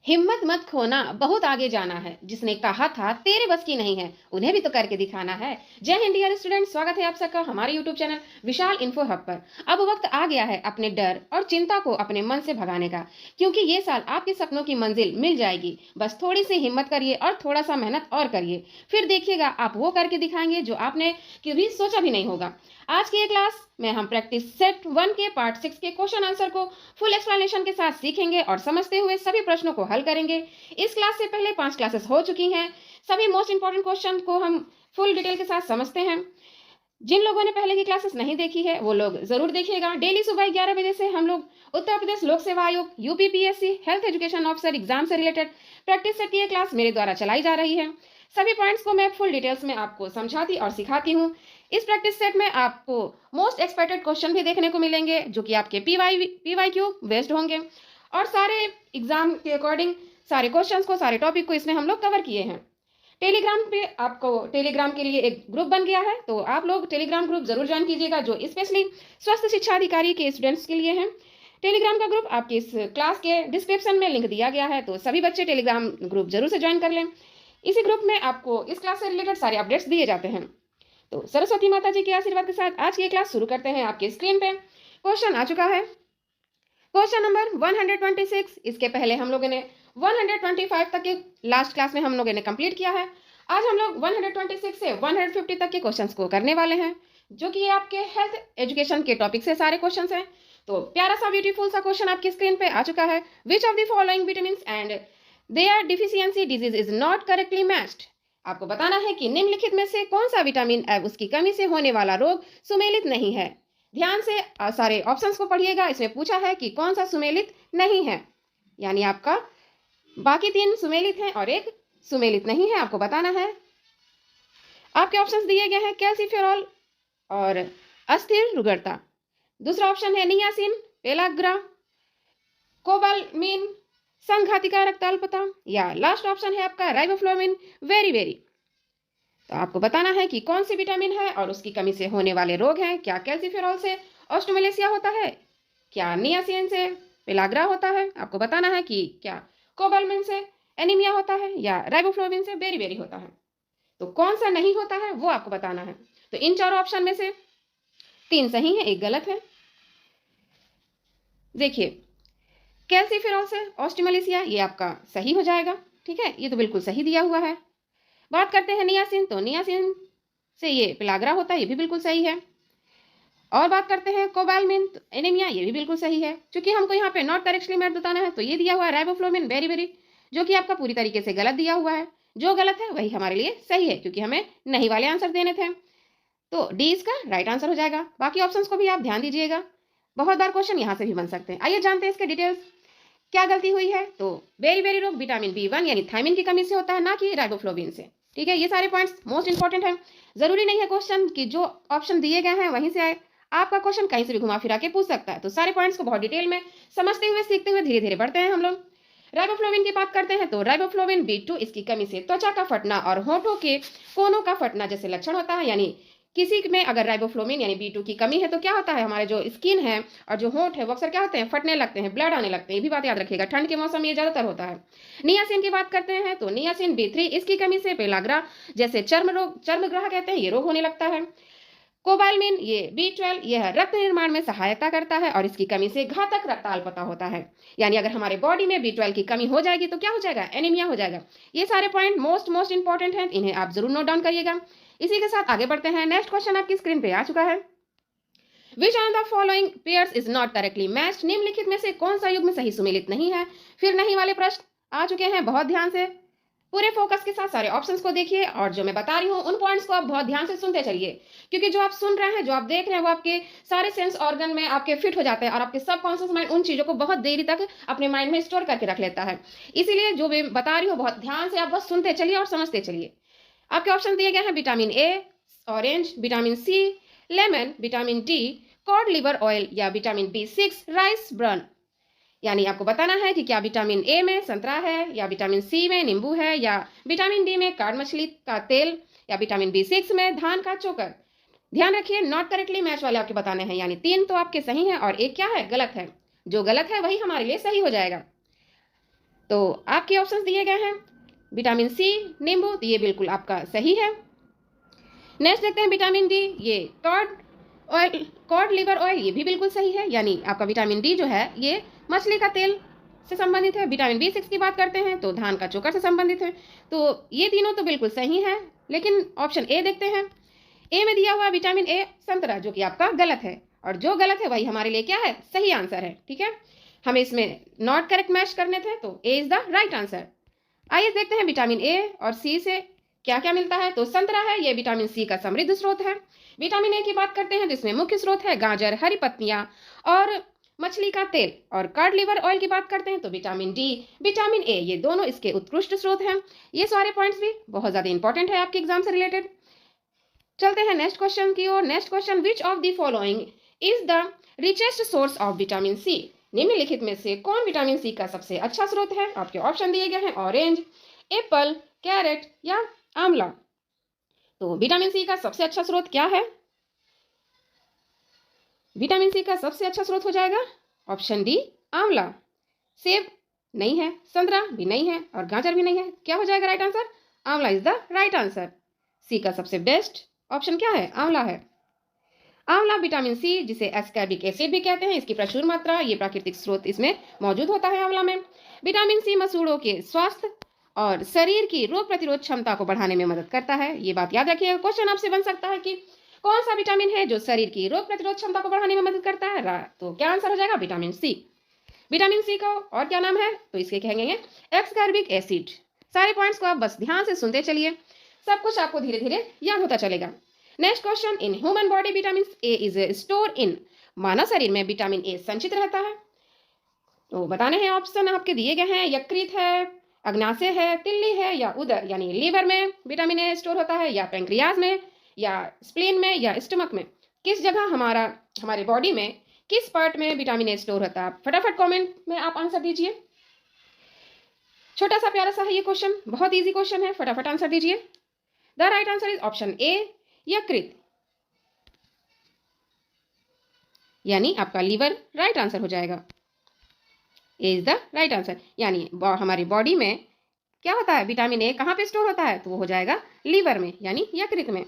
हिम्मत मत खोना, बहुत आगे जाना है। जिसने कहा था तेरे बस की नहीं है, उन्हें भी तो करके दिखाना है। जय हिंद डियर स्टूडेंट, स्वागत है आप सबका हमारे यूट्यूब चैनल विशाल इन्फो हब पर। अब वक्त आ गया है अपने डर और चिंता को अपने मन से भगाने का, क्योंकि ये साल आपके सपनों की मंजिल मिल जाएगी। बस थोड़ी सी हिम्मत करिए और थोड़ा सा मेहनत और करिए, फिर देखिएगा आप वो करके दिखाएंगे जो आपने कभी सोचा भी नहीं होगा। आज की ये क्लास में हम प्रैक्टिस सेट 1 के पार्ट 6 के क्वेश्चन आंसर को फुल एक्सप्लेनेशन के साथ सीखेंगे और समझते हुए सभी प्रश्नों को हल करेंगे। इस क्लास से पहले 5 क्लासेस हो चुकी हैं। सभी मोस्ट इंपॉर्टेंट क्वेश्चन को हम फुल डिटेल के साथ समझते हैं। जिन लोगों ने पहले की क्लासेस नहीं देखी है वो लोग जरूर देखिएगा। डेली सुबह 11 बजे से हम लोग उत्तर प्रदेश लोक सेवा आयोग, UPPSC, health education officer exam से रिलेटेड प्रैक्टिस सेट की ये क्लास मेरे द्वारा चलाई जा रही है। सभी पॉइंट्स को मैं फुल डिटेल्स में आपको समझाती और सिखाती हूँ। इस प्रैक्टिस सेट में आपको मोस्ट एक्सपेक्टेड क्वेश्चन भी देखने को मिलेंगे, जो कि आपके पीवाई क्यू बेस्ड होंगे, और सारे एग्जाम के अकॉर्डिंग सारे क्वेश्चंस को, सारे टॉपिक को इसमें हम लोग कवर किए हैं। टेलीग्राम पे आपको टेलीग्राम के लिए एक ग्रुप बन गया है, तो आप लोग टेलीग्राम ग्रुप जरूर ज्वाइन कीजिएगा, जो स्पेशली स्वस्थ शिक्षा अधिकारी के स्टूडेंट्स के लिए है। टेलीग्राम का ग्रुप आपके इस क्लास के डिस्क्रिप्शन में लिंक दिया गया है, तो सभी बच्चे टेलीग्राम ग्रुप जरूर से ज्वाइन कर लें। इसी ग्रुप में आपको इस क्लास से रिलेटेड सारे अपडेट्स दिए जाते हैं। तो सरस्वती माता जी के आशीर्वाद के साथ आज की क्लास शुरू करते हैं। आपके स्क्रीन पे क्वेश्चन आ चुका है, क्वेश्चन नंबर 126। इसके पहले हम लोगों ने 125 तक के लास्ट क्लास में हम लोगों ने कंप्लीट किया है। आज हम लोग 126 से 150 तक के क्वेश्चंस को करने वाले हैं, जो कि आपके हेल्थ एजुकेशन के टॉपिक से सारे क्वेश्चंस हैं। तो प्यारा सा ब्यूटीफुल सा क्वेश्चन आपकी स्क्रीन पे आ चुका है। Which of the following vitamin and their deficiency disease is not correctly matched. आपको बताना है कि निम्नलिखित में से कौन सा विटामिन उसकी कमी से होने वाला रोग सुमेलित नहीं है। ध्यान से सारे ऑप्शंस को पढ़िएगा। इसमें पूछा है कि कौन सा सुमेलित नहीं है, यानी आपका बाकी 3 सुमेलित हैं और एक सुमेलित नहीं है। आपको बताना है। आपके ऑप्शंस दिए गए हैं कैल्सीफेरॉल और अस्थिर रुगरता। दूसरा ऑप्शन है नियासिन, पेलाग्रा, कोबालमिन, संघातिका रक्ताल्पता, या लास्ट ऑप्शन है आपका राइबोफ्लोविन, वेरी वेरी। तो आपको बताना है कि कौन सी विटामिन है और उसकी कमी से होने वाले रोग हैं। क्या कैल्सीफेरॉल से ऑस्टियोमेलेसिया होता है, क्या नियासिन से पेलाग्रा होता है, आपको बताना है कि क्या कोबालमिन से एनीमिया होता है, या राइबोफ्लोविन से बेरी बेरी होता है। तो कौन सा नहीं होता है वो आपको बताना है। तो इन चारों ऑप्शन में से 3 सही है, एक गलत है। देखिए, कैल्सीफेरॉल से ऑस्टियोमेलेसिया ये आपका सही हो जाएगा, ठीक है, ये तो बिल्कुल सही दिया हुआ है। बात करते हैं नियासिन, तो नियासिन से ये पेलाग्रा होता है, ये भी बिल्कुल सही है। और बात करते हैं कोबालमिन, तो एनीमिया, ये भी बिल्कुल सही है। क्योंकि हमको यहाँ पे नॉट करेक्टली मैच बताना है, तो ये दिया हुआ है राइबोफ्लोविन, बेरी बेरी, जो कि आपका पूरी तरीके से गलत दिया हुआ है। जो गलत है वही हमारे लिए सही है, क्योंकि हमें नहीं वाले आंसर देने थे। तो डी इसका राइट आंसर हो जाएगा। बाकी ऑप्शंस को भी आप ध्यान दीजिएगा, बहुत बार क्वेश्चन यहाँ से भी बन सकते हैं। आइए जानते हैं इसके डिटेल्स, क्या गलती हुई है। तो बेरी बेरी रोग विटामिन B1 यानी थायमिन की कमी से होता है, ना कि राइबोफ्लोविन से, ठीक है। ये सारे पॉइंट्स मोस्ट इंपॉर्टेंट है। जरूरी नहीं है क्वेश्चन कि जो ऑप्शन दिए गए हैं वहीं से आए, आपका क्वेश्चन कहीं से भी घुमा फिरा के पूछ सकता है। तो सारे पॉइंट्स को बहुत डिटेल में समझते हुए, सीखते हुए धीरे धीरे बढ़ते हैं हम लोग। राइबोफ्लोविन की बात करते हैं, तो राइबोफ्लोविन B2 इसकी कमी से त्वचा का फटना और होठों के कोनों का फटना जैसे लक्षण होता है। यानी किसी में अगर राइबोफ्लोविन यानी B2 की कमी है तो क्या होता है, हमारे जो स्किन है और जो होंठ है वो अक्सर क्या होते हैं, फटने लगते हैं, ब्लड आने लगते हैं। ये भी बात याद रखिएगा, ठंड के मौसम में ये ज्यादातर होता है। नियासिन की बात करते हैं, तो नियासिन B3 इसकी कमी से पेलाग्रा जैसे चर्मग्रह कहते हैं, ये रोग होने लगता है। कोबालमिन ये B12 यह रक्त निर्माण में सहायता करता है और इसकी कमी से घातक रक्ताल्पता होता है। यानी अगर हमारे बॉडी में B12 की कमी हो जाएगी तो क्या हो जाएगा, एनीमिया हो जाएगा। ये सारे पॉइंट मोस्ट इंपॉर्टेंट हैं, इन्हें आप जरूर नोट डाउन करिएगा। इसी के साथ आगे बढ़ते हैं। नेक्स्ट क्वेश्चन आपकी स्क्रीन पे आ चुका है। Which on the following pairs is not correctly matched. निम्नलिखित में से कौन सा युग्म सही सुमेलित नहीं है। फिर नहीं वाले प्रश्न आ चुके हैं, बहुत ध्यान से पूरे फोकस के साथ सारे ऑप्शंस को देखिए, और जो मैं बता रही हूँ उन पॉइंट्स को आप बहुत ध्यान से सुनते चलिए, क्योंकि जो आप सुन रहे हैं, जो आप देख रहे हैं, वो आपके सारे सेंस ऑर्गन में आपके फिट हो जाते हैं और आपके सबकॉन्शियस माइंड उन चीजों को बहुत देरी तक अपने माइंड में स्टोर करके रख लेता है। इसीलिए जो मैं बता रही हूँ बहुत ध्यान से आप बस सुनते चलिए और समझते चलिए। आपके ऑप्शन दिए गए हैं vitamin A orange, vitamin C lemon, vitamin D code liver oil, या विटामिन B6 राइस ब्रान। यानी आपको बताना है कि क्या विटामिन A में संतरा है, या विटामिन C में नींबू है, या विटामिन D में काट मछली का तेल, या विटामिन B6 में धान का चोकर। ध्यान रखिए, नॉट करेक्टली मैच वाले आपके बताने हैं, यानी 3 तो आपके सही हैं और एक क्या है, गलत है। जो गलत है वही हमारे लिए सही हो जाएगा। तो आपके ऑप्शंस दिए गए हैं विटामिन सी नींबू, तो ये बिल्कुल आपका सही है। नेक्स्ट देखते हैं विटामिन डी, ये cod oil, cod liver oil, ये भी बिल्कुल सही है, यानी आपका विटामिन डी जो है ये मछली का तेल से संबंधित है। विटामिन B6 की बात करते हैं तो धान का चोकर से संबंधित है। तो ये तीनों तो बिल्कुल सही है, लेकिन ऑप्शन ए देखते हैं। ए में दिया हुआ विटामिन ए संतरा, जो कि आपका गलत है, और जो गलत है वही हमारे लिए क्या है, सही आंसर है। ठीक है, हमें इसमें नॉट करेक्ट मैच करने थे, तो ए इज द राइट आंसर। आइए देखते हैं विटामिन ए और सी से क्या क्या मिलता है। तो संतरा है, ये विटामिन सी का समृद्ध स्रोत है। विटामिन ए की बात करते हैं जिसमें मुख्य स्रोत है गाजर, हरी पत्तियां और मछली का तेल। और कॉड लिवर ऑयल की बात करते हैं तो विटामिन डी, विटामिन ए, ये दोनों इसके उत्कृष्ट स्रोत हैं। ये सारे पॉइंट्स भी बहुत ज्यादा इंपॉर्टेंट है आपके एग्जाम से रिलेटेड। चलते हैं नेक्स्ट क्वेश्चन की ओर। Next question, which of the following is the richest source of vitamin C? निम्नलिखित में से कौन विटामिन सी का सबसे अच्छा स्रोत है? आपके ऑप्शन दिए गए हैं ऑरेंज, एप्पल, कैरेट या आंवला। तो विटामिन सी का सबसे अच्छा स्रोत क्या है? विटामिन सी का सबसे अच्छा स्रोत हो जाएगा ऑप्शन डी, आंवला। सेब नहीं है, संतरा भी नहीं है और गाजर भी नहीं है, क्या हो जाएगा राइट आंसर? आंवला इज द राइट आंसर। सी का सबसे बेस्ट ऑप्शन क्या है? आंवला है। आंवला विटामिन सी, जिसे एस्कॉर्बिक एसिड भी कहते हैं, इसकी प्रचुर मात्रा, ये प्राकृतिक स्रोत इसमें मौजूद होता है आंवला में। विटामिन सी मसूड़ों के स्वास्थ्य और शरीर की रोग प्रतिरोध क्षमता को बढ़ाने में मदद करता है। ये बात याद रखिएगा, क्वेश्चन आपसे बन सकता है कि कौन सा विटामिन है जो शरीर की रोग प्रतिरोध क्षमता को बढ़ाने में मदद करता है? तो क्या आंसर हो जाएगा? Vitamin C. विटामिन सी का और क्या नाम है? तो इसके कहेंगे एस्कॉर्बिक एसिड। सारे पॉइंट्स को आप बस ध्यान से सुनते चलिए, सब कुछ आपको धीरे धीरे याद होता चलेगा। Next question, in human body vitamin A is store in, मानव शरीर में विटामिन ए संचित रहता है। तो बताने हैं ऑप्शन आपके दिए गए हैं, यकृत है, अग्नाशय है, तिल्ली है या उदर यानी लीवर में विटामिन ए स्टोर होता है, या पैंक्रियाज में या स्प्लीन में या स्टमक में। किस जगह हमारे बॉडी में किस पार्ट में विटामिन ए स्टोर होता है? फटाफट कमेंट में आप आंसर दीजिए। छोटा सा प्यारा सा है ये क्वेश्चन, बहुत इजी क्वेश्चन है, फटाफट आंसर दीजिए। The right answer is option ए, यकृत, यानी आपका लीवर राइट आंसर हो जाएगा। ए इज द राइट आंसर, यानी हमारी बॉडी में क्या होता है, विटामिन ए कहाँ पे स्टोर होता है? तो वो हो जाएगा लीवर में, यानी यकृत में।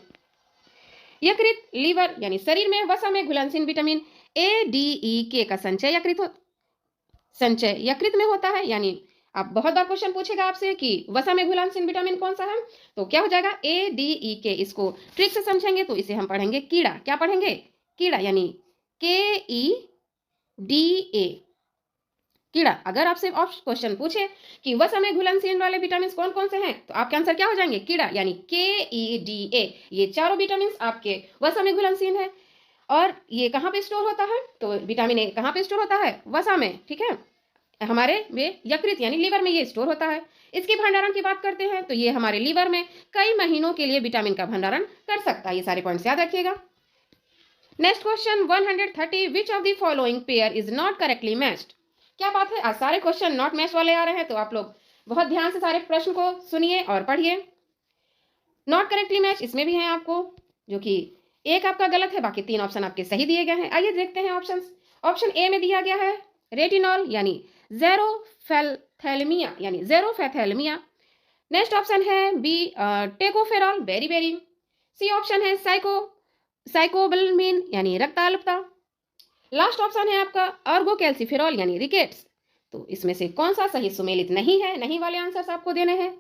यकृत, लीवर यानी शरीर में वसा में घुलनशील विटामिन ए, डी, ई, के का संचय यकृत में होता है। यानी आप बहुत बार क्वेश्चन पूछेगा आपसे कि वसा में घुलनशील विटामिन कौन सा है, तो क्या हो जाएगा? ए, डी, ई, के। इसको ट्रिक से समझेंगे तो इसे हम पढ़ेंगे कीड़ा। क्या पढ़ेंगे? कीड़ा, यानी KEDA, कीड़ा। अगर आपसे क्वेश्चन पूछे कि वसा में घुलनशील वाले विटामिन कौन कौन से हैं, तो आपके आंसर क्या हो जाएंगे? कीड़ा, यानी KEDA। ये चारों विटामिन आपके वसा में घुलनशील है। और ये कहाँ पे स्टोर होता है? तो विटामिन ए कहाँ पे स्टोर होता है? वसा में। ठीक है, हमारे में यकृत यानी लीवर में ये स्टोर होता है। इसके भंडारण की बात करते हैं तो ये हमारे लीवर में कई महीनों के लिए विटामिन का भंडारण कर सकता है। ये सारे पॉइंट्स याद रखिएगा। Next question 130, which of the following pair is not correctly matched? क्या बात है, आज सारे क्वेश्चन नॉट मैच वाले आ रहे हैं, तो आप लोग बहुत ध्यान से सारे प्रश्न को सुनिए और पढ़िए। नॉट करेक्टली मैच इसमें भी है आपको, जो कि एक आपका गलत है, बाकी 3 ऑप्शन आपके सही दिए गए हैं। आइए देखते हैं ऑप्शन। ऑप्शन ए में दिया गया है रेटिनॉल, यानी ज़ेरोफैथैलेमिया, यानी ज़ेरोफैथैलेमिया। नेक्स्ट ऑप्शन है बी, टेकोफेरॉल, बेरी। सी ऑप्शन है साइकोबैलमिन, यानी रक्ताल्पता। लास्ट ऑप्शन है आपका अर्गोकैल्सिफेरॉल, यानी रिकेट्स। तो इसमें से कौन सा सही सुमेलित नहीं है? नहीं वाले आंसर्स आपको देने हैं।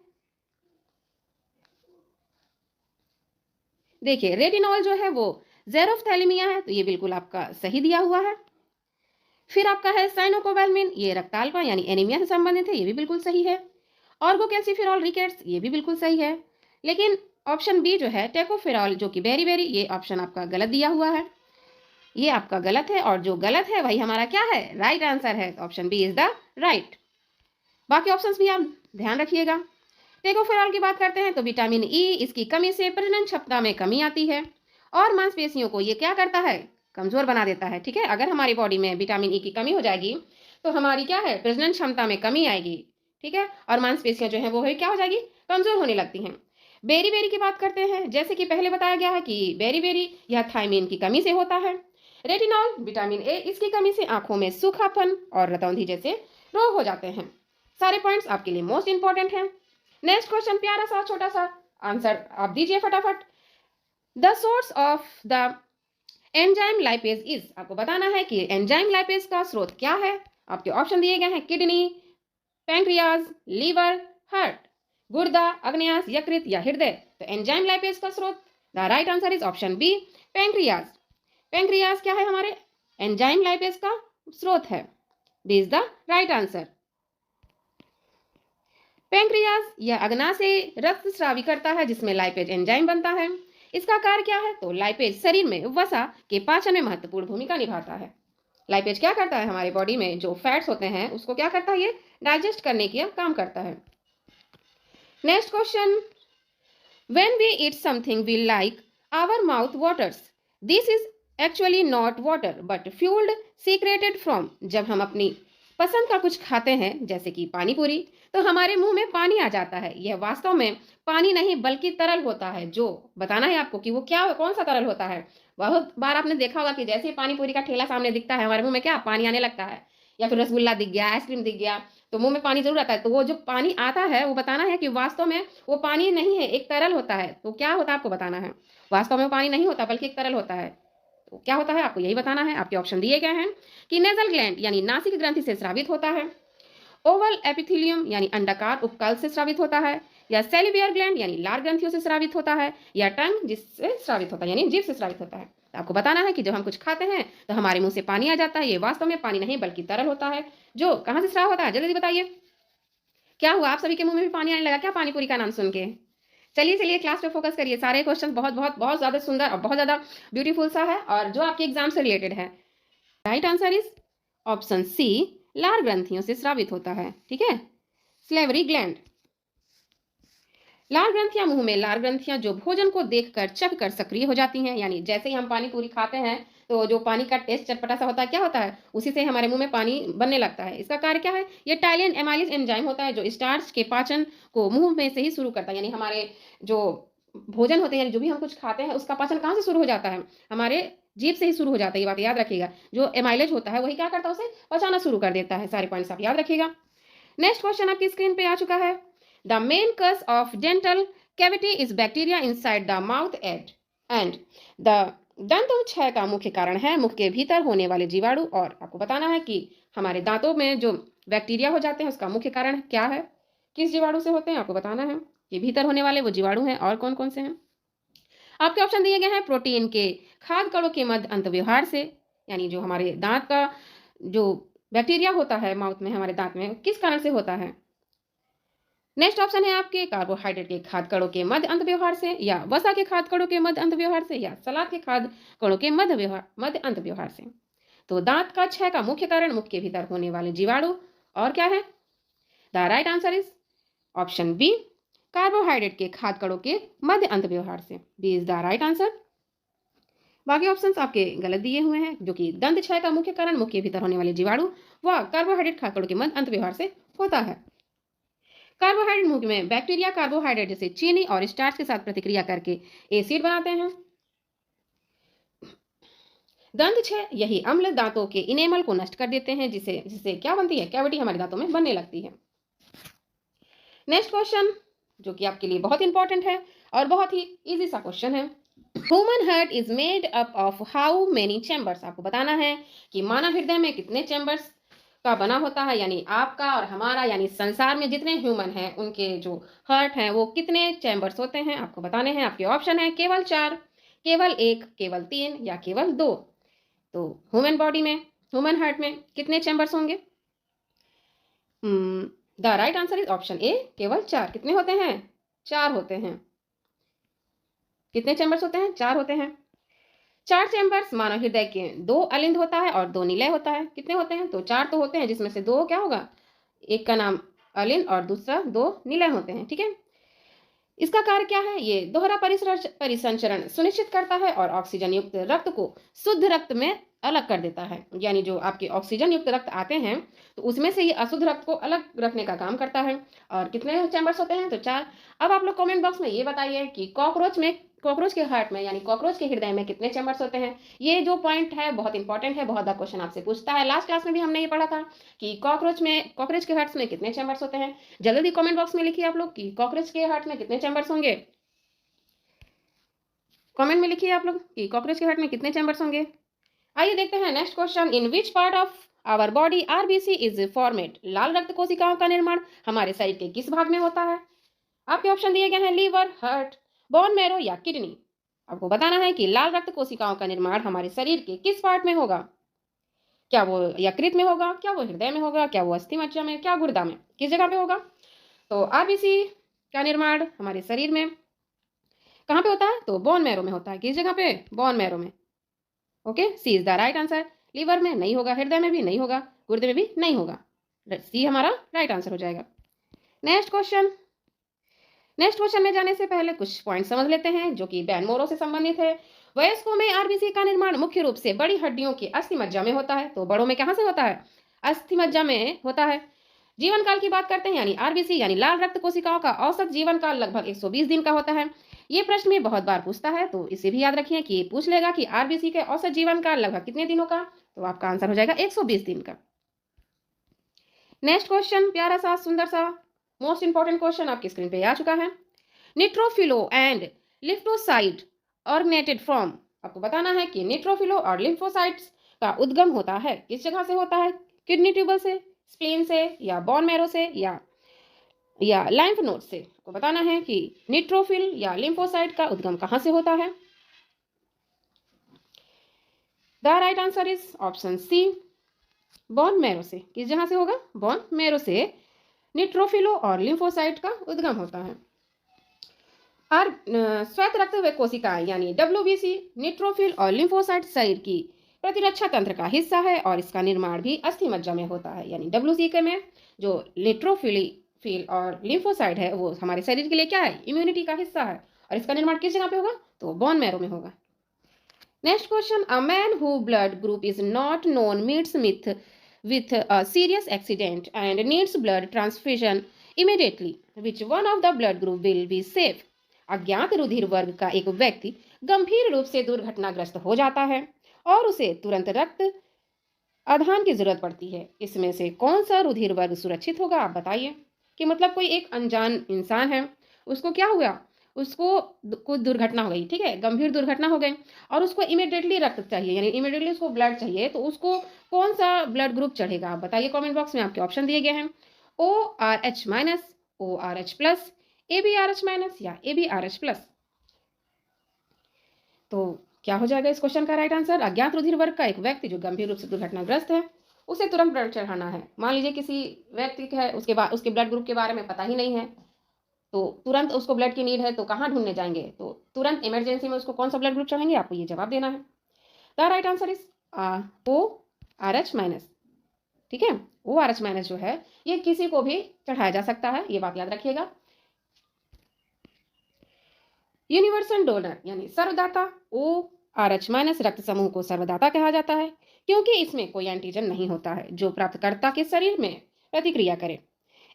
देखिए, रेटिनॉल जो है वो ज़ेरोफथैलेमिया है, तो ये बिल्कुल आपका सही दिया हुआ है। फिर आपका है साइनोकोबैलमिन, ये रक्ताल्पा यानी एनीमिया से संबंधित है, ये भी बिल्कुल सही है। ऑर्गोकैल्सिफेरॉल रिकेट्स, ये भी बिल्कुल सही है। लेकिन ऑप्शन बी जो है टेकोफेरॉल, जो कि बेरी, ये ऑप्शन आपका गलत दिया हुआ है। ये आपका गलत है, और जो गलत है वही हमारा क्या है? राइट आंसर है। Option B is the right. बाकी ऑप्शंस भी आप ध्यान रखिएगा। टेकोफेरॉल की बात करते हैं तो विटामिन ई, इसकी कमी से प्रजनन क्षमता में कमी आती है और मांसपेशियों को ये क्या करता है? कमजोर बना देता है। ठीक है, अगर हमारी बॉडी में विटामिन ई की कमी हो जाएगी तो हमारी क्या है? प्रजनन क्षमता में कमी आएगी। ठीक है, और मांसपेशियां जो है वो क्या हो जाएगी? कमजोर होने लगती हैं। बेरी की बात करते हैं, जैसे कि पहले बताया गया है कि बेरी यह थायमिन की कमी से होता है। रेटिनॉल विटामिन ए, इसकी कमी से आंखों में सूखापन और रतौंधी जैसे रोग हो जाते हैं। सारे पॉइंट्स आपके लिए मोस्ट इंपॉर्टेंट हैं। नेक्स्ट क्वेश्चन प्यारा सा छोटा सा, आंसर आप दीजिए फटाफट। The source of the enzyme lipase is, आपको बताना है कि एंजाइम लाइपेज का स्रोत क्या है। आपके ऑप्शन दिए गए हैं किडनी, पैंक्रियाज, लीवर, हार्ट, गुर्दा, अग्न्यास, यकृत या हृदय। तो एंजाइम लाइपेज का स्रोत, the right answer is option B, pancreas. Pancreas क्या है, हमारे एंजाइम लाइपेज का स्रोत है। B is the right answer. Pancreas यह अग्नाशय रक्त स्रावी करता है जिसमें लाइपेज एंजाइम बनता है। इसका कार्य क्या है, तो लाइपेज शरीर में वसा के पाचन में महत्वपूर्ण भूमिका निभाता है। लाइपेज क्या करता है, हमारे बॉडी में जो फैट्स होते हैं उसको क्या करता है, ये डाइजेस्ट करने का काम करता है। Next question, when we eat something we like our mouth waters, this is actually not water but fluid secreted from. जब हम अपनी पसंद का कुछ खाते हैं जैसे कि पानी पूरी, तो हमारे मुंह में पानी आ जाता है। यह वास्तव में पानी नहीं बल्कि तरल होता है। जो बताना है आपको कि वो क्या, कौन सा तरल होता है। बहुत बार आपने देखा होगा कि जैसे ही पानी पूरी का ठेला सामने दिखता है हमारे मुंह में क्या पानी आने लगता है, या फिर रसगुल्ला दिख गया, आइसक्रीम दिख गया, तो मुंह में पानी जरूर आता है। तो वो जो पानी आता है वो बताना है कि वास्तव में वो पानी नहीं है, एक तरल होता है। तो क्या होता है आपको बताना है, वास्तव में पानी नहीं होता बल्कि एक तरल होता है। तो क्या होता है आपको यही बताना है। आपके ऑप्शन दिए गए हैं कि नेजल ग्लैंड यानी नासिक ग्रंथि से स्रावित होता है, ओवल एपिथेलियम यानी अंडाकार उपकल से स्रावित होता है, या सेलिवियर ग्लैंड यानी लार ग्रंथियों से स्रावित होता है, या टंग जिससे स्रावित होता है यानी जीभ से स्रावित होता है। तो आपको बताना है कि जब हम कुछ खाते हैं तो हमारे मुंह से पानी आ जाता है। ये वास्तव में पानी नहीं बल्कि तरल होता है। जो कहाँ से स्राव होता है, जल्दी बताइए क्या हुआ, आप सभी के मुंह में भी पानी आने लगा क्या पानी पूरी का नाम सुन के। चलिए चलिए क्लास पे फोकस करिए। सारे क्वेश्चन बहुत बहुत बहुत ज्यादा सुंदर और बहुत ज्यादा ब्यूटीफुल सा है और जो आपके एग्जाम से रिलेटेड है। Right answer is option C, लार ग्रंथियों से स्रावित होता है। ठीक है, स्लेवरी ग्लैंड। लार ग्रंथियां, मुंह में लार ग्रंथियां जो भोजन को देखकर चख कर सक्रिय हो जाती हैं। यानी जैसे ही हम पानी पूरी खाते हैं तो जो पानी का टेस्ट चटपटा सा होता है, क्या होता है, उसी से हमारे मुंह में पानी बनने लगता है। इसका कार्य क्या है, ये टाइलिन एमाइलेज एंजाइम होता है जो स्टार्च के पाचन को मुंह में से ही शुरू करता है। यानी हमारे जो भोजन होते हैं, जो भी हम कुछ खाते हैं, उसका पाचन कहाँ से शुरू हो जाता है, हमारे जीभ से ही शुरू हो जाता है। ये बात याद रखिएगा। जो एमाइलेज होता है वही क्या करता है, उसे पचाना शुरू कर देता है। सारे पॉइंट्स आप याद रखिएगा। नेक्स्ट क्वेश्चन आपकी स्क्रीन पे आ चुका है। The main cause of dental cavity is bacteria inside the mouth and the दंत क्षय का मुख्य कारण है मुख के भीतर होने वाले जीवाणु। और आपको बताना है कि हमारे दांतों में जो बैक्टीरिया हो जाते हैं उसका मुख्य कारण क्या है, किस जीवाणु से होते हैं, आपको बताना है कि भीतर होने वाले वो जीवाणु हैं और कौन कौन से हैं। आपके ऑप्शन दिए गए हैं प्रोटीन के खाद्य कणों के मध्य अंत व्यवहार से, यानी जो हमारे दांत का जो बैक्टीरिया होता है माउथ में, हमारे दांत में, किस कारण से होता है। नेक्स्ट ऑप्शन है आपके कार्बोहाइड्रेट के खाद्य कणों के मध्य अंत व्यवहार से, या वसा के खाद्य कणों के मध्य अंत व्यवहार से, या सलाद के खाद्य कणों के मध्य अंत व्यवहार से। तो दांत का क्षय का मुख्य कारण मुख के भीतर होने वाले जीवाणु और क्या है। The right answer is option B, carbohydrate के खाद्य कणों के मध्य अंत व्यवहार से। B is the right answer. बाकी ऑप्शंस आपके गलत दिए हुए हैं, जो कि दंत क्षय का मुख्य कारण मुख के भीतर होने वाले जीवाणु व कार्बोहाइड्रेट खाद्य कणों के मध्य अंत व्यवहार से होता है। कार्बोहाइड्रेट मुख में बैक्टीरिया कार्बोहाइड्रेट जैसे चीनी और स्टार्च के साथ प्रतिक्रिया करके एसिड बनाते हैं। दंत क्षय, यही अम्ल दांतों के इनेमल को नष्ट कर देते हैं, जिससे क्या बनती है, कैविटी हमारे दांतों में बनने लगती है। नेक्स्ट क्वेश्चन जो कि आपके लिए बहुत इंपॉर्टेंट है और बहुत ही इजी सा क्वेश्चन है। Human heart is made up of how many chambers. आपको बताना है कि मानव हृदय में कितने चैम्बर्स का बना होता है, यानी आपका और हमारा, यानी संसार में जितने ह्यूमन हैं उनके जो हार्ट हैं वो कितने चैम्बर्स होते हैं, आपको बताने हैं। आपके ऑप्शन है केवल 4, केवल 1, केवल 3 या केवल 2। तो ह्यूमन बॉडी में, ह्यूमन हार्ट में कितने चैम्बर्स होंगे। The right answer is option ए, केवल 4। कितने होते हैं, 4 होते हैं। कितने चैम्बर्स होते हैं, 4 होते हैं। 4 चैम्बर्स मानव हृदय के 2 अलिंद होता है और 2 निलय होता है। कितने होते हैं, तो 4 तो होते हैं, जिसमें से 2 क्या होगा, एक का नाम अलिंद और दूसरा 2 निलय होते हैं। ठीक है, इसका कार्य क्या है, ये दोहरा परिसंचरण सुनिश्चित करता है और ऑक्सीजन युक्त रक्त को शुद्ध रक्त में अलग कर देता है। यानी जो आपके ऑक्सीजन युक्त रक्त आते हैं तो उसमें से ये अशुद्ध रक्त को अलग रखने का काम करता है। और कितने चैम्बर्स होते हैं, तो 4। अब आप लोग कमेंट बॉक्स में ये बताइए कि कॉकरोच में कॉकरोच के हार्ट में यानी कॉकरोच के हृदय में कितने चैम्बर्स होते हैं? ये जो पॉइंट है बहुत इंपॉर्टेंट है, बहुत बार क्वेश्चन आपसे पूछता है। लास्ट क्लास में भी हमने ये पढ़ा था कि कॉकरोच के हार्ट में कितने चैम्बर्स होते हैं। जल्दी कमेंट बॉक्स में लिखिए आप लोग कि कॉकरोच के हार्ट में कितने चैम्बर्स होंगे। कमेंट में लिखिए आप लोग कि कॉकरोच के हार्ट में कितने चैम्बर्स होंगे। आइए देखते हैं next question. In which part of our body RBC is formed? लाल रक्त कोशिकाओं का निर्माण हमारे शरीर के किस भाग में होता है? आपके ऑप्शन दिए गए हैं लीवर, हार्ट, बोन मैरो या किडनी। आपको बताना है कि लाल रक्त कोशिकाओं का निर्माण हमारे शरीर के किस पार्ट में होगा। क्या वो यकृत में होगा, क्या वो हृदय में होगा, क्या वो अस्थि मज्जा में, क्या गुर्दा में, किस जगह पे होगा? तो आरबीसी का निर्माण हमारे शरीर में कहाँ पे होता है? तो बोन मैरो में होता है। किस जगह पे? बोन मैरो में। Okay, C is the right answer. Liver में नहीं होगा, हृदय में भी नहीं होगा, गुर्दे में भी नहीं होगा। सी हमारा राइट आंसर हो जाएगा। नेक्स्ट क्वेश्चन में जाने से पहले कुछ पॉइंट समझ लेते हैं जो कि बैन मोरो से संबंधित है। वयस्कों में आरबीसी का निर्माण मुख्य रूप से बड़ी हड्डियों की अस्थि मज्जा में होता है। तो बड़ों में कहां से होता है? अस्थि मज्जा में होता है। जीवन काल की बात करते हैं यानी आरबीसी यानी लाल रक्त कोशिकाओं का औसत जीवन काल लगभग 120 दिन का होता है। ये प्रश्न में बहुत बार पूछता है, तो इसे भी याद रखिए कि पूछ लेगा कि आरबीसी के औसत जीवन काल लगभग कितने दिनों का, तो आपका आंसर हो जाएगा 120 दिन का। नेक्स्ट क्वेश्चन, प्यारा सा सुंदर सा मोस्ट इंपॉर्टेंट क्वेश्चन आपकी स्क्रीन पे आ चुका है। न्यूट्रोफिलो एंड लिम्फोसाइट ऑर्गेनेटेड फ्रॉम। आपको बताना है कि न्यूट्रोफिलो और लिम्फोसाइट्स का उद्गम होता है किस जगह से होता है? किडनी ट्यूबल से, स्प्लीन से, या बोन मैरो से, या लाइम्फ नोड से। आपको बताना है कि न्यूट्रोफिल या लिम्फोसाइट का उद्गम कहां से होता है। The right answer is option C, bone marrow से। किस जगह से होगा? बोन मैरो से न्यूट्रोफिलो और लिम्फोसाइट का उद्गम होता है। और श्वेत रक्त कोशिकाएं यानी WBC, न्यूट्रोफिल और लिम्फोसाइट शरीर की प्रतिरक्षा तंत्र का हिस्सा है और इसका निर्माण भी अस्थि मज्जा में होता है। यानी WBC में जो न्यूट्रोफिल और लिम्फोसाइट है वो हमारे शरीर के लिए क्या है? इम्यूनिटी का हिस्सा है। और इसका निर्माण किस जगह पे होगा? तो बोन मैरो में होगा। Next question, a man who blood group is not known meets with a serious accident and needs blood transfusion immediately. Which one of the blood group will be safe? अज्ञात रुधिर वर्ग का एक व्यक्ति गंभीर रूप से दुर्घटनाग्रस्त हो जाता है और उसे तुरंत रक्त आधान की जरूरत पड़ती है। इसमें से कौन सा रुधिर वर्ग सुरक्षित होगा? आप बताइए। कि मतलब कोई एक अनजान इंसान है, उसको क्या हुआ, उसको कोई दुर्घटना हो गई, ठीक है, गंभीर दुर्घटना हो गई और उसको इमीडिएटली रक्त चाहिए यानी इमीडिएटली उसको ब्लड चाहिए, तो उसको कौन सा ब्लड ग्रुप चढ़ेगा? आप बताइए कमेंट बॉक्स में। आपके ऑप्शन दिए गए हैं ORH-, ORH+, ABRH- या ABRH+। तो क्या हो जाएगा इस क्वेश्चन का राइट आंसर? अज्ञात रुधिर वर्ग का एक व्यक्ति जो गंभीर रूप से दुर्घटनाग्रस्त है, उसे तुरंत ब्लड चढ़ाना है। मान लीजिए किसी व्यक्ति है, उसके ब्लड ग्रुप के बारे में पता ही नहीं है, तो तुरंत उसको ब्लड की नीड है, तो कहाँ ढूंढने जाएंगे? तो तुरंत इमरजेंसी में उसको कौन सा ब्लड ग्रुप चढ़ाएंगे? आपको ये जवाब देना है। The right answer is ORH-। ठीक है, ORH- जो है ये किसी को भी चढ़ाया जा सकता है, ये बात याद रखिएगा। यूनिवर्सल डोनर यानी सर्वदाता, ORH- रक्त समूह को सर्वदाता कहा जाता है क्योंकि इसमें कोई एंटीजन नहीं होता है जो प्राप्तकर्ता के शरीर में प्रतिक्रिया करे।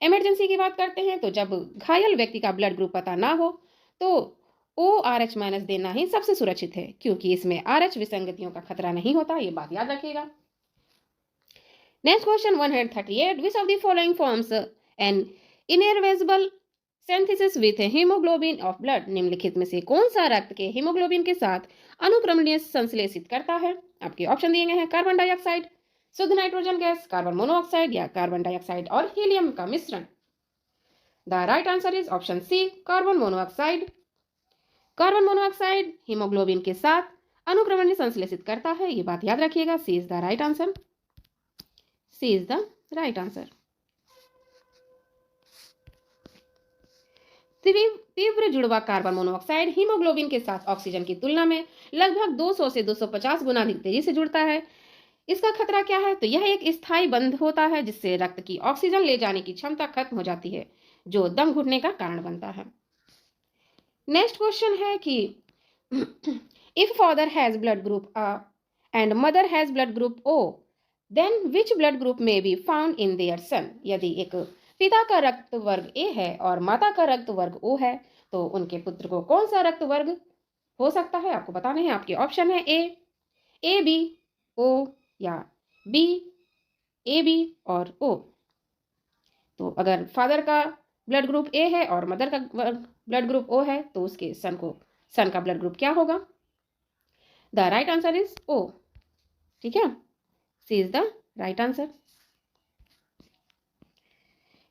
इमरजेंसी की बात करते हैं तो जब घायल व्यक्ति का ब्लड ग्रुप पता ना हो तो ORH- देना ही सबसे सुरक्षित है क्योंकि इसमें RH विसंगतियों का खतरा नहीं होता, ये बात याद रखिएगा। Next question 138, which of the following forms an irreversible synthesis with haemoglobin of blood? निम्नलिखित में से कौन सा रक्त के हीमोग्लोबिन के साथ अनुक्रमणीय संश्लेषित करता है? आपके ऑप्शन दिए गए हैं कार्बन डाइऑक्साइड, शुद्ध नाइट्रोजन गैस, कार्बन मोनोऑक्साइड या कार्बन डाइऑक्साइड और हीलियम का मिश्रण। The right answer is option C, carbon monoxide. Carbon monoxide haemoglobin के साथ अनुक्रमणीय संश्लेषित करता है, ये बात याद रखिएगा। C is the right answer. C is the right answer. तीव्र जुड़वा कार्बन मोनोऑक्साइड हीमोग्लोबिन के साथ ऑक्सीजन की तुलना में लगभग 200 से 250 गुना अधिक तेजी से जुड़ता है। इसका खतरा क्या है? तो यह एक स्थायी बंध होता है जिससे रक्त की ऑक्सीजन ले जाने की क्षमता खत्म हो जाती है जो दम घुटने का कारण बनता है। नेक्स्ट क्वेश्चन है कि if father has blood group A and mother has blood group O, then which blood group may be found in their son? यदि एक पिता का रक्त वर्ग A है और माता का रक्त वर्ग O है तो उनके पुत्र को कौन सा रक्त वर्ग हो सकता है आपको बताने हैं। आपके ऑप्शन है ए बी ओ या बी ए बी और ओ। तो अगर फादर का ब्लड ग्रुप ए है और मदर का ब्लड ग्रुप ओ है तो उसके सन का ब्लड ग्रुप क्या होगा? द राइट आंसर इज ओ। ठीक है, सी इज द राइट आंसर।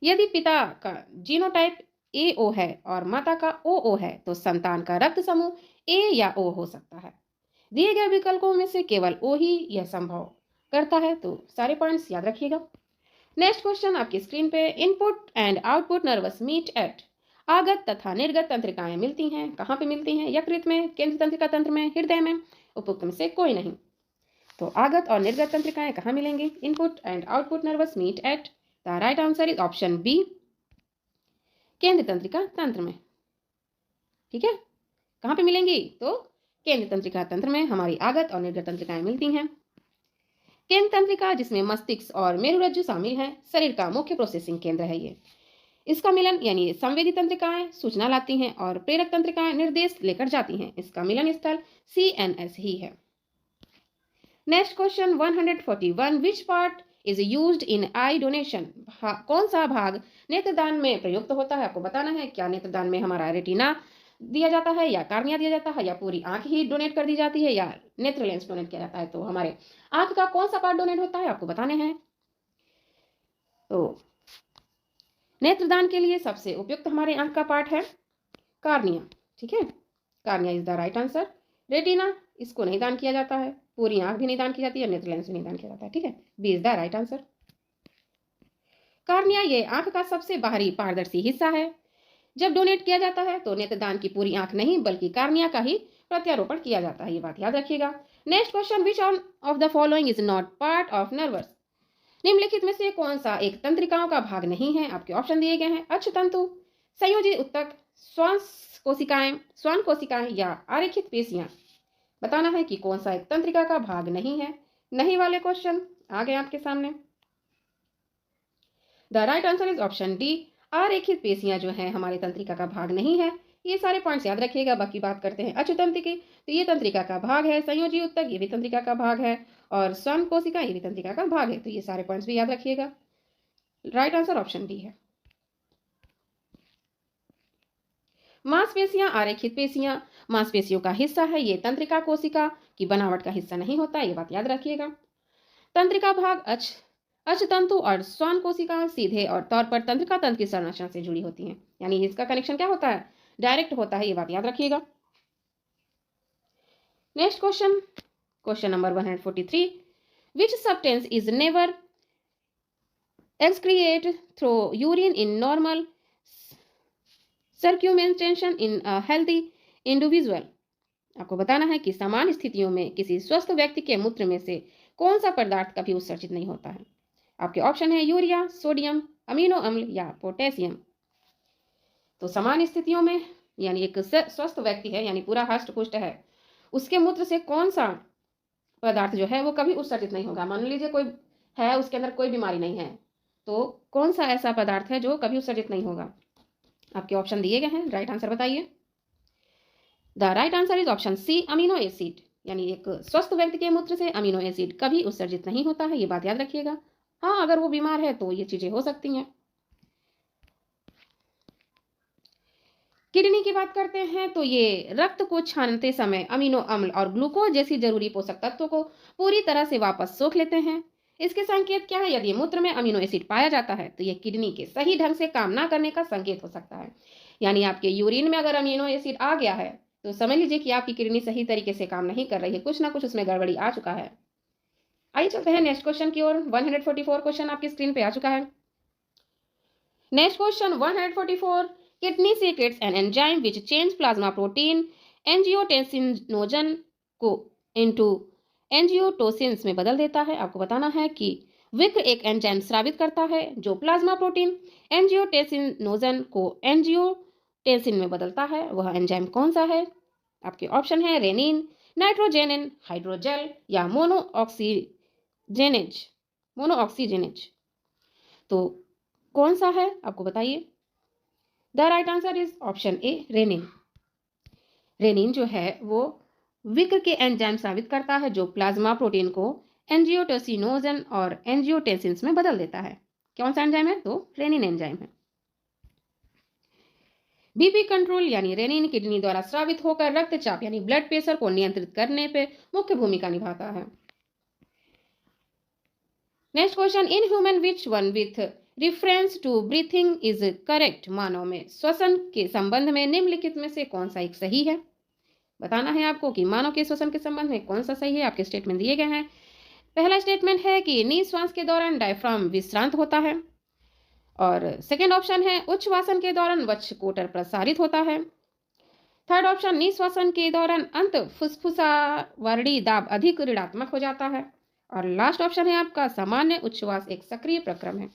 यदि पिता का जीनोटाइप ए ओ है और माता का ओ है तो संतान का रक्त समूह ए या ओ हो सकता है। दिए गए विकल्पों में से केवल ओ ही यह संभव करता है। तो सारे पॉइंट्स याद रखिएगा। नेक्स्ट क्वेश्चन आपकी स्क्रीन पे, input and output nerves meet at. आगत तथा निर्गत तंत्रिकाएं मिलती हैं, कहाँ पे मिलती हैं? यकृत में, केंद्र तंत्रिका तंत्र में, हृदय में? उपयुक्त में से कोई नहीं। तो आगत और निर्गत तंत्रिकाएं कहाँ मिलेंगी? Input and output nerves meet at, the right answer is option B, केंद्र तंत्रिका तंत्र में। ठीक है, कहाँ पे मिलेंगी? तो केंद्र तंत्रिका तंत्र में हमारी आगत और निर्गत तंत्रिकाएं मिलती हैं। केंद्र तंत्रिका, जिसमें मस्तिष्क और मेरुरज्जु शामिल है, शरीर का मुख्य प्रोसेसिंग केंद्र है ये। इसका मिलन यानी संवेदी तंत्रिकाएं सूचना लाती हैं और प्रेरक तंत्रिकाएं निर्देश लेकर जाती हैं। इसका मिलन स्थल CNS ही है। Next question 141, which part is used in I donation. कौन सा भाग नेत्रदान में प्रयुक्त होता है? आपको बताना है। क्या नेत्रदान में हमारा रेटिना दिया जाता है या कार्निया दिया जाता है या पूरी आंख ही डोनेट कर दी जाती है या नेत्र लेंस डोनेट किया जाता है? तो हमारे आंख का कौन सा पार्ट डोनेट होता है आपको बताने हैं। तो नेत्रदान के लिए सबसे उपयुक्त हमारे आंख का पार्ट है कार्निया। ठीक है, cornea is the right answer. Retina, इसको नहीं दान किया जाता है, पूरी आंख भी नहीं दान की जाती है, नेत्र लेंस भी नहीं दान किया जाता है। ठीक है, B is the right answer. Cornea ये आंख का सबसे बाहरी पारदर्शी हिस्सा है। जब डोनेट किया जाता है तो नेत्रदान की पूरी आंख नहीं बल्कि कार्निया का ही प्रत्यारोपण किया जाता है, ये बात याद रखिएगा। Next question, which of the following is not part of nervous. निम्नलिखित में से कौन सा एक तंत्रिकाओं का भाग नहीं है? आपके ऑप्शन दिए गए हैं। अक्षतंतु, संयोजी उत्तक, श्वान कोशिकाएं या आरेखित पेशियां। बताना है कि कौन सा एक तंत्रिका का भाग नहीं है। नहीं वाले क्वेश्चन आ गए आपके सामने। The right answer is option D, आरेखित पेशियां जो है हमारे तंत्रिका का भाग नहीं है। ये सारे पॉइंट्स याद रखिएगा। बाकी बात करते हैं अक्षतंत्र की, तो ये तंत्रिका का भाग है। संयोजी उत्तक, ये भी तंत्रिका का भाग है। और श्वान कोशिका, ये भी तंत्रिका का भाग है। तो ये सारे पॉइंट्स भी याद रखिएगा। राइट आंसर ऑप्शन डी है। मांसपेशियां, आरेखित पेशियां मांसपेशियों का हिस्सा है। ये तंत्रिका कोशिका की बनावट का हिस्सा नहीं होता, ये बात याद रखिएगा। तंत्रिका भाग अक्षतंतु और श्वान कोशिका सीधे और तौर पर तंत्रिका तंत्र की संरचना से जुड़ी होती हैं, यानी इसका कनेक्शन क्या होता है? डायरेक्ट होता है, ये बात याद रखिएगा। Next question, question number 143, which substance is never excrete through urine in normal circumcision in a healthy individual। आपको बताना है कि समान स्थितियों में किसी स्वस्थ व्यक्ति के मूत्र में से कौन सा पदार्थ कभी उत्सर्जित नहीं होता है। आपके ऑप्शन है यूरिया, सोडियम, अमीनो अम्ल या पोटेशियम। तो समान स्थितियों में यानी एक स्वस्थ व्यक्ति है यानी पूरा हष्ट पुष्ट है, उसके मूत्र से कौन सा पदार्थ जो है वो कभी उत्सर्जित नहीं होगा। मान लीजिए कोई है, उसके अंदर कोई बीमारी नहीं है, तो कौन सा ऐसा पदार्थ है जो कभी उत्सर्जित नहीं होगा? आपके ऑप्शन दिए गए हैं, राइट आंसर बताइए। The right answer is option C, amino acid. यानी एक स्वस्थ व्यक्ति के मूत्र से अमीनो एसिड कभी उत्सर्जित नहीं होता है, ये बात याद रखिएगा। हाँ, अगर वो बीमार है तो ये चीजें हो सकती हैं। किडनी की बात करते हैं तो ये रक्त को छानते समय अमीनो अम्ल और ग्लूकोज जैसी जरूरी पोषक तत्वों को पूरी तरह से वापस सोख लेते हैं। इसके संकेत क्या है? यदि मूत्र में अमीनो एसिड पाया जाता है तो यह किडनी के सही ढंग से काम ना करने का संकेत हो सकता है। यानी आपके यूरिन में अगर अमीनो एसिड आ गया है तो समझ लीजिए कि आपकी किडनी सही तरीके से काम नहीं कर रही है, कुछ ना कुछ उसमें गड़बड़ी आ चुका है। आइए चलते हैं नेक्स्ट क्वेश्चन की ओर। 144 क्वेश्चन आपकी स्क्रीन पे आ चुका है। Next question 144, kidney secrets an enzyme which change plasma protein angiotensinogen को इनटू एंजियोटोसिन्स में बदल देता है। आपको बताना है कि विक्र एक एंजाइम स्रावित करता है जो प्लाज्मा प्रोटीन एंजियोटेंसिनोजन को एंजियोटेंसिन में बदलता है। वह एंजाइम कौन सा है? आपके ऑप्शन है रेनिन, नाइट्रोजेनिन, हाइड्रोजेल या मोनोऑक्सीजेनेज। तो कौन सा है आपको बताइए। The right answer is option A, rennin. Rennin जो है वो विक्र के एंजाइम साबित करता है जो प्लाज्मा प्रोटीन को एंजियोटेंसिनोजन और एंजियोटेंसिन्स में बदल देता है। कौन सा एंजाइम है? तो रेनिन एंजाइम है। बीपी कंट्रोल यानी रेनिन किडनी द्वारा स्रावित होकर रक्तचाप यानी ब्लड प्रेशर को नियंत्रित करने पे मुख्य भूमिका निभाता है। Next question, in human which one with reference to breathing is correct? मानव में श्वसन के संबंध में निम्नलिखित में से कौन सा एक सही है? बताना है आपको कि मानव के श्वसन के संबंध में कौन सा सही है। आपके स्टेटमेंट दिए गए हैं। पहला स्टेटमेंट है कि निश्वास के दौरान डायफ्राम विश्रांत होता है, और सेकेंड ऑप्शन है उच्छ्वासन के दौरान वक्षकोटर प्रसारित होता है। थर्ड ऑप्शन, निश्वासन के दौरान अंत फुफ्फुसावर्णी दाब अधिक ऋणात्मक हो जाता है, और लास्ट ऑप्शन है आपका सामान्य उच्छ्वास एक सक्रिय प्रक्रम है।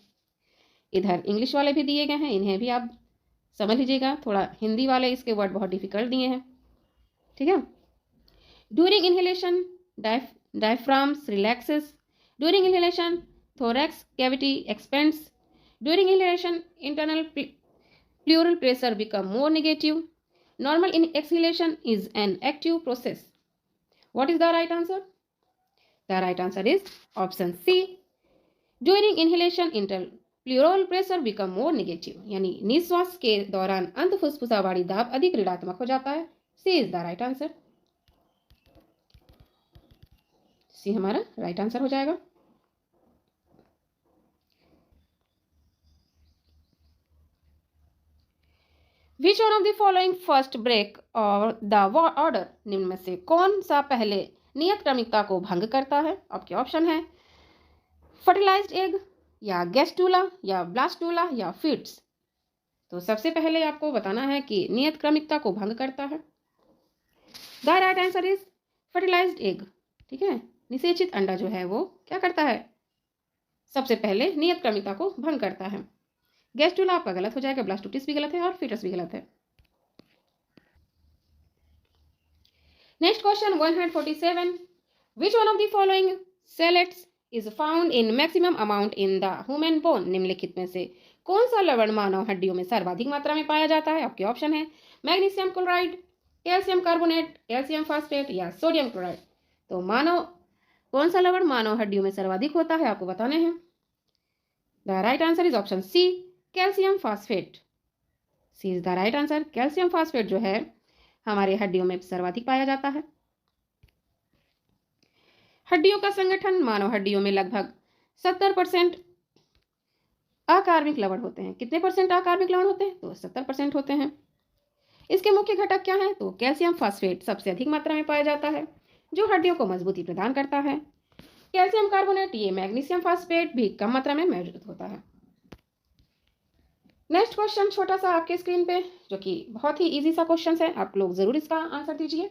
इधर इंग्लिश वाले भी दिए गए हैं, इन्हें भी आप समझ लीजिएगा। थोड़ा हिंदी वाले इसके वर्ड बहुत डिफिकल्ट दिए हैं, ठीक है। During inhalation diaphragms relaxes, during inhalation thorax cavity expands, during inhalation internal pleural pressure become more negative, normal exhalation is an active process. What is the right answer? The right answer is option C. During inhalation internal pleural pressure become more negative, यानी निश्वास के दौरान अंत फुफ्फुसावाड़ी दाब अधिक ऋणात्मक हो जाता है। C is the right answer. C हमारा राइट आंसर हो जाएगा। Which one of the following first break or the order? निम्न में से कौन सा पहले नियत क्रमिकता को भंग करता है? आपके ऑप्शन है फर्टिलाइज्ड एग, या गैस्टूला, या ब्लास्टूला, या फीट्स। तो सबसे पहले आपको बताना है कि नियत क्रमिकता को भंग करता है। The right answer is fertilised egg, ठीक है। निषेचित अंडा जो है वो क्या करता है? सबसे पहले नियत क्रमिकता को भंग करता है। गैस्टूला आपका गलत हो जाएगा, ब्लास्टोटिस भी गलत है और फीटस भी गलत है। Next question 147, which one of the following salts is found in maximum amount in the human bone? निम्नलिखित में से कौन सा लवण मानव हड्डियों में सर्वाधिक मात्रा में पाया जाता है? आपके ऑप्शन है magnesium chloride, calcium carbonate, calcium phosphate, या सोडियम क्लोराइड। तो कौन सा लवण मानव हड्डियों में सर्वाधिक होता है आपको बताने हैं। The right answer is option C, calcium phosphate. C is the right answer. Calcium phosphate जो है हमारे हड्डियों में सर्वाधिक पाया जाता है। हड्डियों का संगठन, मानव हड्डियों में लगभग 70% अकार्बनिक लवण होते हैं। कितने परसेंट अकार्बनिक लवण होते हैं? तो 70% होते हैं। इसके मुख्य घटक क्या हैं? तो कैल्शियम फास्फेट सबसे अधिक मात्रा में पाया जाता है, जो हड्डियों को मजबूती प्रदान करता है। कैल्शियम कार्बोनेट, ये मैग्नीशियम फास्फेट भी कम मात्रा में मौजूद होता है। नेक्स्ट क्वेश्चन छोटा सा आपके स्क्रीन पे, जो कि बहुत ही इजी सा क्वेश्चन है, आप लोग जरूर इसका आंसर दीजिए।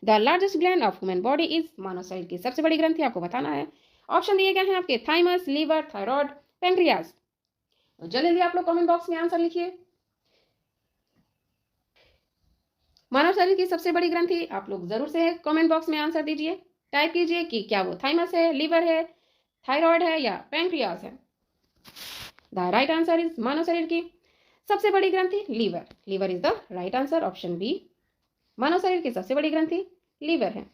The largest gland of human body is? मानव शरीर की सबसे बड़ी ग्रंथि आपको बताना है। ऑप्शन दिए गए हैं आपके थाइमस, लीवर, थायराइड, पैंक्रियास। तो जल्दी आप लोग कमेंट बॉक्स में आंसर लिखिए। मानव शरीर की सबसे बड़ी ग्रंथि आप लोग जरूर से कमेंट बॉक्स में आंसर दीजिए। टाइप कीजिए कि क्या वो थाइमस है, लीवर है, थायराइड है, या पैंक्रियास है। द राइट आंसर इज मानव शरीर की सबसे बड़ी ग्रंथि liver. Liver is the right answer, option B. मानव शरीर की सबसे बड़ी ग्रंथि लीवर है।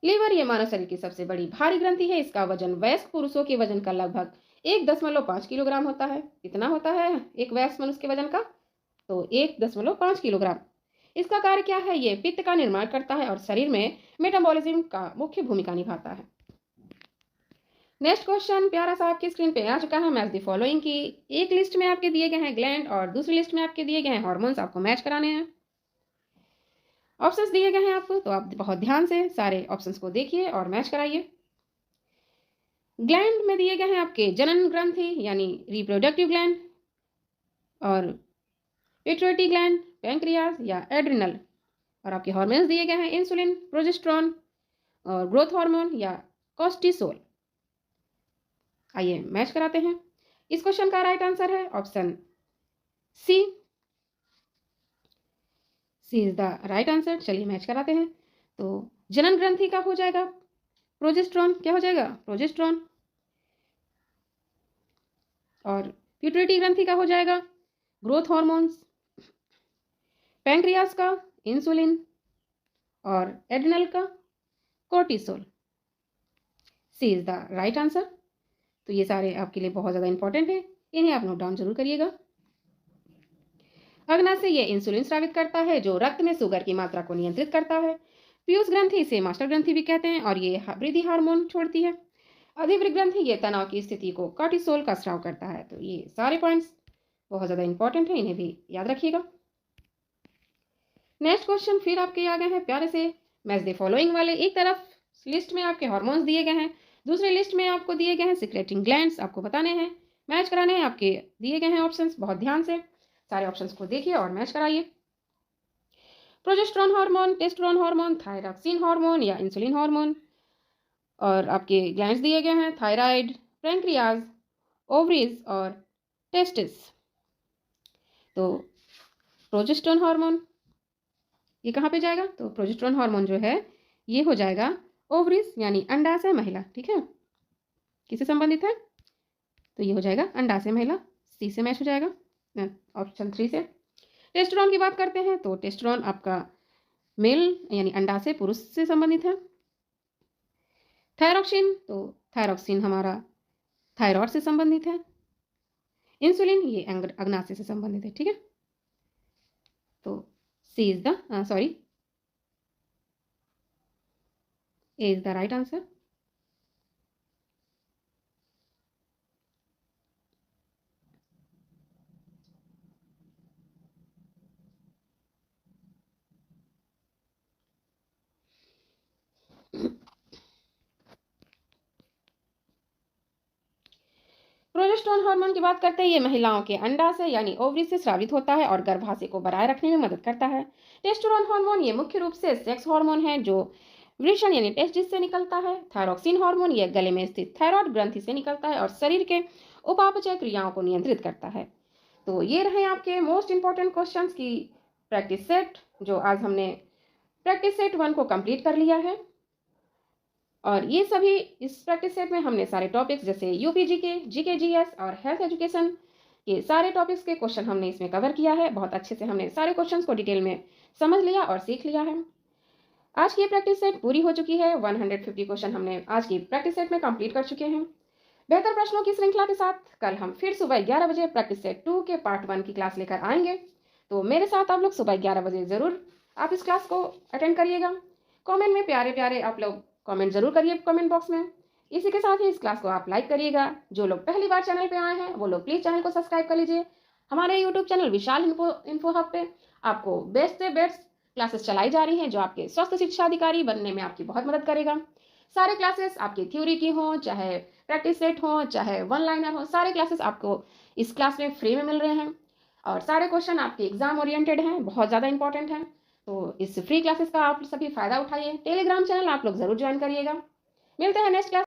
लीवर ये मानव शरीर की सबसे बड़ी भारी ग्रंथि है। इसका वजन वयस्क पुरुषों के वजन का लगभग 1.5 किलोग्राम होता है। कितना होता है एक वयस्क मनुष्य के वजन का? तो 1.5 किलोग्राम। इसका कार्य क्या है? ये पित्त का निर्माण करता है और शरीर में मेटाबॉलिज्म का मुख्य भूमिका निभाता है। नेक्स्ट क्वेश्चन प्यारा सा आपकी स्क्रीन पे आ चुका है। मैच द फॉलोइंग की एक लिस्ट में आपके दिए गए हैं ग्लैंड और दूसरी लिस्ट में आपके दिए गए हैं हार्मोन्स। आपको मैच कराने हैं। ऑप्शंस दिए गए हैं आपको, तो आप बहुत ध्यान से सारे ऑप्शंस को देखिए और मैच कराइए। ग्लैंड में दिए गए हैं आपके जनन ग्रंथि यानी रिप्रोडक्टिव ग्लैंड, और पिट्यूटरी ग्लैंड, पैंक्रियास, या एड्रिनल। और आपके हार्मोन्स दिए गए हैं इंसुलिन, प्रोजेस्टेरोन, और ग्रोथ हार्मोन, या कोर्टिसोल। आइए मैच कराते हैं। इस क्वेश्चन का राइट आंसर है option C. C is the right answer. चलिए मैच कराते हैं। तो जनन ग्रंथि का हो जाएगा प्रोजेस्टेरोन। क्या हो जाएगा? प्रोजेस्टेरोन। और पिट्यूटरी ग्रंथि का हो जाएगा ग्रोथ हार्मोन्स। पैंक्रियाज का इंसुलिन और एड्रिनल का cortisol. C is the right answer. तो ये सारे आपके लिए बहुत ज़्यादा इंपॉर्टेंट है, इन्हें आप नोट डाउन जरूर करिएगा। अग्नाशय ये इंसुलिन स्रावित करता है जो रक्त में शुगर की मात्रा को नियंत्रित करता है। पीयूष ग्रंथि इसे मास्टर ग्रंथि भी कहते हैं और ये वृद्धि हार्मोन छोड़ती है। अधिवृक्क ग्रंथि ये तनाव की स्थिति को कॉर्टिसोल का स्राव करता है। तो ये सारे पॉइंट्स बहुत ज़्यादा इंपॉर्टेंट है, इन्हें भी याद रखिएगा। नेक्स्ट क्वेश्चन फिर आपके आ गए हैं प्यारे से मैच द फॉलोइंग वाले। एक तरफ लिस्ट में आपके हार्मोन्स दिए गए हैं, दूसरे लिस्ट में आपको दिए गए हैं सिक्रेटिंग ग्लैंड्स, आपको बताने हैं, मैच कराने हैं। आपके दिए गए हैं ऑप्शंस, बहुत ध्यान से सारे ऑप्शंस को देखिए और मैच कराइए। Progesterone hormone, testosterone hormone, thyroxine hormone या इंसुलिन हार्मोन। और आपके ग्लैंड्स दिए गए हैं थायराइड, पैंक्रियाज, ओवरीज और टेस्टिस। तो प्रोजेस्टेरोन हार्मोन ये कहाँ पे जाएगा? तो प्रोजेस्टेरोन हार्मोन जो है ये हो जाएगा ओवरीज यानी अंडाशय महिला। ठीक है, किससे संबंधित है? तो ये हो जाएगा अंडाशय महिला, सी से मैच हो जाएगा, ऑप्शन 3 से। टेस्टोस्टेरोन की बात करते हैं तो टेस्टोस्टेरोन आपका मेल यानी अंडाशय पुरुष से संबंधित है। थायरॉक्सिन, तो थायरॉक्सिन हमारा थायराइड से संबंधित है। इंसुलिन ये अग्नाशय से संबंधित है। ठीक है, तो C is the sorry A is the right answer. Progesterone hormone की बात करते हैं, ये महिलाओं के अंडाशय यानी ओवरी से स्रावित होता है और गर्भाशय को बनाए रखने में मदद करता है। टेस्टोस्टेरोन हार्मोन ये मुख्य रूप से सेक्स हार्मोन है जो वृषण यानी टेस्टिस से निकलता है। थायरॉक्सिन हार्मोन ये गले में स्थित थायराइड ग्रंथि से निकलता है और शरीर के उपापचय क्रियाओं को नियंत्रित करता है। तो ये रहे आपके मोस्ट इंपॉर्टेंट क्वेश्चंस की प्रैक्टिस सेट, जो आज हमने प्रैक्टिस सेट 1 को कंप्लीट कर लिया है। और ये सभी इस प्रैक्टिस सेट में हमने सारे टॉपिक्स जैसे यूपीजी के, जीके, जीएस और हेल्थ एजुकेशन के सारे टॉपिक्स के क्वेश्चन हमने इसमें कवर किया है। बहुत अच्छे से हमने सारे क्वेश्चंस को डिटेल में समझ लिया और सीख लिया है। आज की प्रैक्टिस सेट पूरी हो चुकी है। 150 क्वेश्चन हमने आज की प्रैक्टिस सेट में कंप्लीट कर चुके हैं। बेहतर प्रश्नों की श्रृंखला के साथ कल हम फिर सुबह 11 बजे प्रैक्टिस सेट 2 के पार्ट 1 की क्लास लेकर आएंगे। तो मेरे साथ आप लोग सुबह 11 बजे ज़रूर आप इस क्लास को अटेंड करिएगा। कॉमेंट में प्यारे प्यारे आप लोग कमेंट जरूर करिए कमेंट बॉक्स में। इसी के साथ ही इस क्लास को आप लाइक करिएगा। जो लोग पहली बार चैनल पे आए हैं वो लोग प्लीज़ चैनल को सब्सक्राइब कर लीजिए। हमारे यूट्यूब चैनल विशाल इन्फो हब पे आपको बेस्ट से बेस्ट क्लासेस चलाई जा रही हैं जो आपके स्वस्थ शिक्षा अधिकारी बनने में आपकी बहुत मदद करेगा। सारे क्लासेस आपकी थ्योरी की हों, चाहे प्रैक्टिस सेट हो, चाहे वन लाइनर हो, सारे क्लासेस आपको इस क्लास में फ्री में मिल रहे हैं और सारे क्वेश्चन आपके एग्जाम ओरिएंटेड हैं, बहुत ज़्यादा इंपॉर्टेंट हैं। तो इस फ्री क्लासेस का आप सभी फायदा उठाइए। टेलीग्राम चैनल आप लोग जरूर ज्वाइन करिएगा। मिलते हैं नेक्स्ट क्लास।